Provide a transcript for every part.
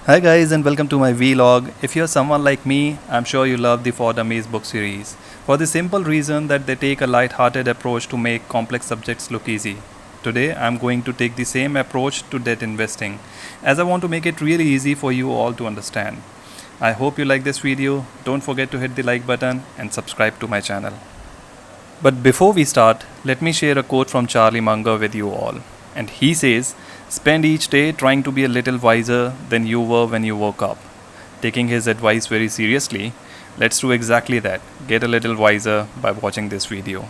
Hi guys and welcome to my vlog. If you're someone like me, I'm sure you love the For Dummies book series. For the simple reason that they take a light-hearted approach to make complex subjects look easy. Today I'm going to take the same approach to debt investing as I want to make it really easy for you all to understand. I hope you like this video. Don't forget to hit the like button and subscribe to my channel. But before we start, let me share a quote from Charlie Munger with you all. And he says, "Spend each day trying to be a little wiser than you were when you woke up." Taking his advice very seriously, let's do exactly that. Get a little wiser by watching this video.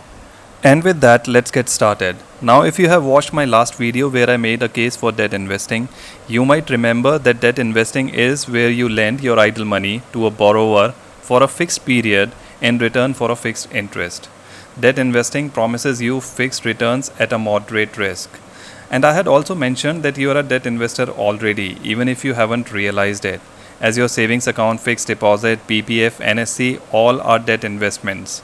And with that, let's get started. Now, if you have watched my last video where I made a case for debt investing, you might remember that debt investing is where you lend your idle money to a borrower for a fixed period in return for a fixed interest. Debt investing promises you fixed returns at a moderate risk. And I had also mentioned that you are a debt investor already, even if you haven't realized it, as your savings account, fixed deposit, PPF, NSC, all are debt investments.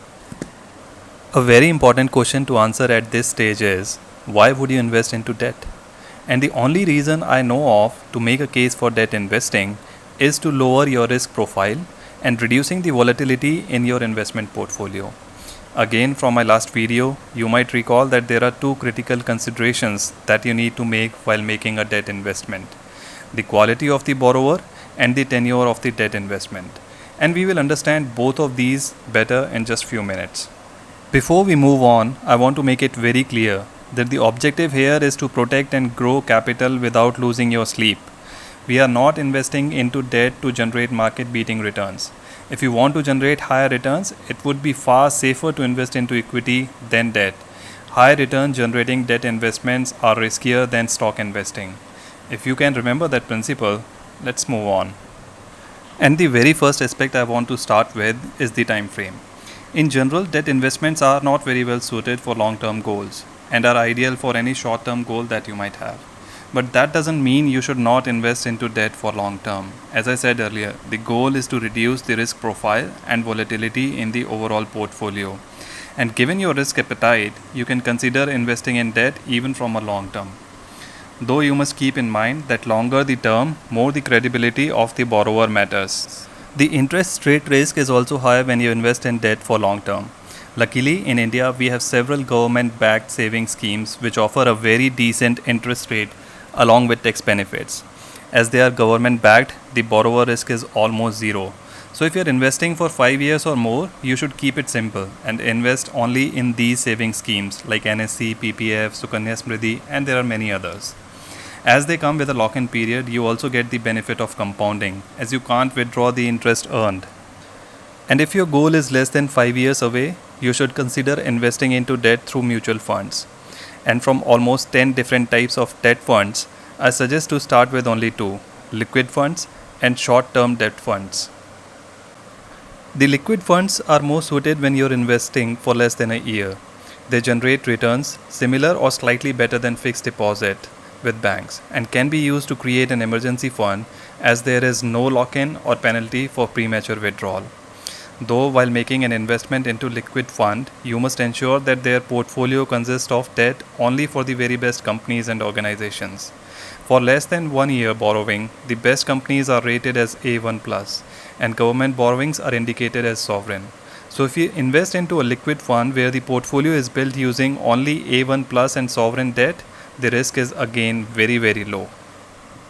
A very important question to answer at this stage is, why would you invest into debt? And the only reason I know of to make a case for debt investing is to lower your risk profile and reducing the volatility in your investment portfolio. Again, from my last video, you might recall that there are two critical considerations that you need to make while making a debt investment: the quality of the borrower and the tenure of the debt investment. And we will understand both of these better in just few minutes. Before we move on, I want to make it very clear that the objective here is to protect and grow capital without losing your sleep. We are not investing into debt to generate market beating returns. If you want to generate higher returns, it would be far safer to invest into equity than debt. High return generating debt investments are riskier than stock investing. If you can remember that principle, let's move on. And the very first aspect I want to start with is the time frame. In general, debt investments are not very well suited for long-term goals and are ideal for any short-term goal that you might have. But that doesn't mean you should not invest into debt for long term. As I said earlier, the goal is to reduce the risk profile and volatility in the overall portfolio. And given your risk appetite, you can consider investing in debt even from a long term. Though you must keep in mind that longer the term, more the credibility of the borrower matters. The interest rate risk is also higher when you invest in debt for long term. Luckily, in India, we have several government backed saving schemes which offer a very decent interest rate along with tax benefits. As they are government backed, the borrower risk is almost zero. So if you're investing for 5 years or more, you should keep it simple and invest only in these saving schemes like NSC, PPF, Sukanya Smriddhi, and there are many others. As they come with a lock-in period, you also get the benefit of compounding, as you can't withdraw the interest earned. And if your goal is less than 5 years away, you should consider investing into debt through mutual funds. And from almost 10 different types of debt funds, I suggest to start with only two: liquid funds and short-term debt funds. The liquid funds are more suited when you're investing for less than a year. They generate returns similar or slightly better than fixed deposit with banks and can be used to create an emergency fund, as there is no lock-in or penalty for premature withdrawal. Though while making an investment into liquid fund, you must ensure that their portfolio consists of debt only for the very best companies and organizations. For less than 1 year borrowing, the best companies are rated as A1 plus and government borrowings are indicated as sovereign. So if you invest into a liquid fund where the portfolio is built using only A1 plus and sovereign debt, the risk is again very low.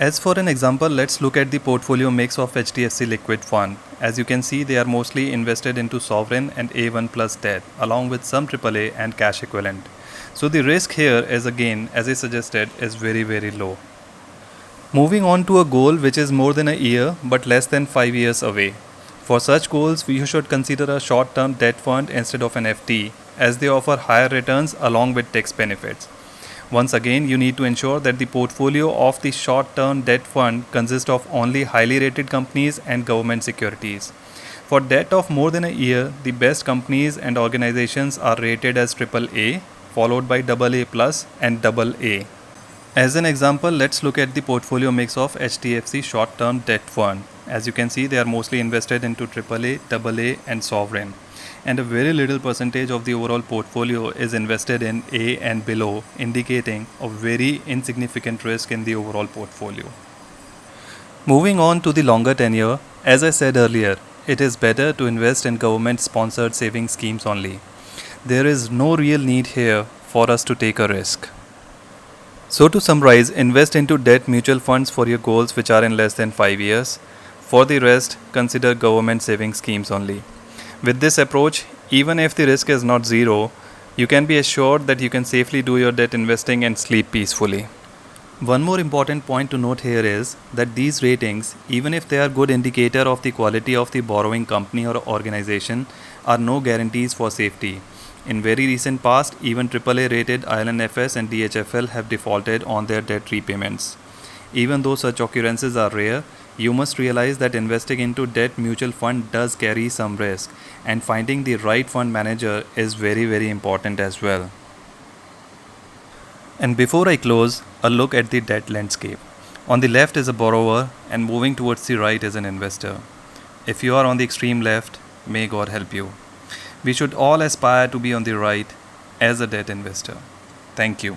As for an example, let's look at the portfolio mix of HDFC Liquid Fund. As you can see, they are mostly invested into sovereign and A1 plus debt, along with some AAA and cash equivalent. So the risk here is, again, as I suggested, is very low. Moving on to a goal which is more than a year but less than 5 years away. For such goals, you should consider a short-term debt fund instead of an FD, as they offer higher returns along with tax benefits. Once again, you need to ensure that the portfolio of the short-term debt fund consists of only highly rated companies and government securities. For debt of more than a year, the best companies and organizations are rated as AAA, followed by AA plus and AA. As an example, let's look at the portfolio mix of HDFC short-term debt fund. As you can see, they are mostly invested into AAA, AA and sovereign. And a very little percentage of the overall portfolio is invested in A and below, indicating a very insignificant risk in the overall portfolio. Moving on to the longer tenure, as I said earlier, it is better to invest in government sponsored saving schemes only. There is no real need here for us to take a risk. So, to summarize, invest into debt mutual funds for your goals which are in less than 5 years. For the rest, consider government saving schemes only. With this approach, even if the risk is not zero, you can be assured that you can safely do your debt investing and sleep peacefully. One more important point to note here is that these ratings, even if they are good indicator of the quality of the borrowing company or organization, are no guarantees for safety. In very recent past, even AAA rated ILNFS and DHFL have defaulted on their debt repayments. Even though such occurrences are rare, you must realize that investing into debt mutual fund does carry some risk, and finding the right fund manager is very important as well. And before I close, a look at the debt landscape. On the left is a borrower, and moving towards the right is an investor. If you are on the extreme left, may God help you. We should all aspire to be on the right as a debt investor. Thank you.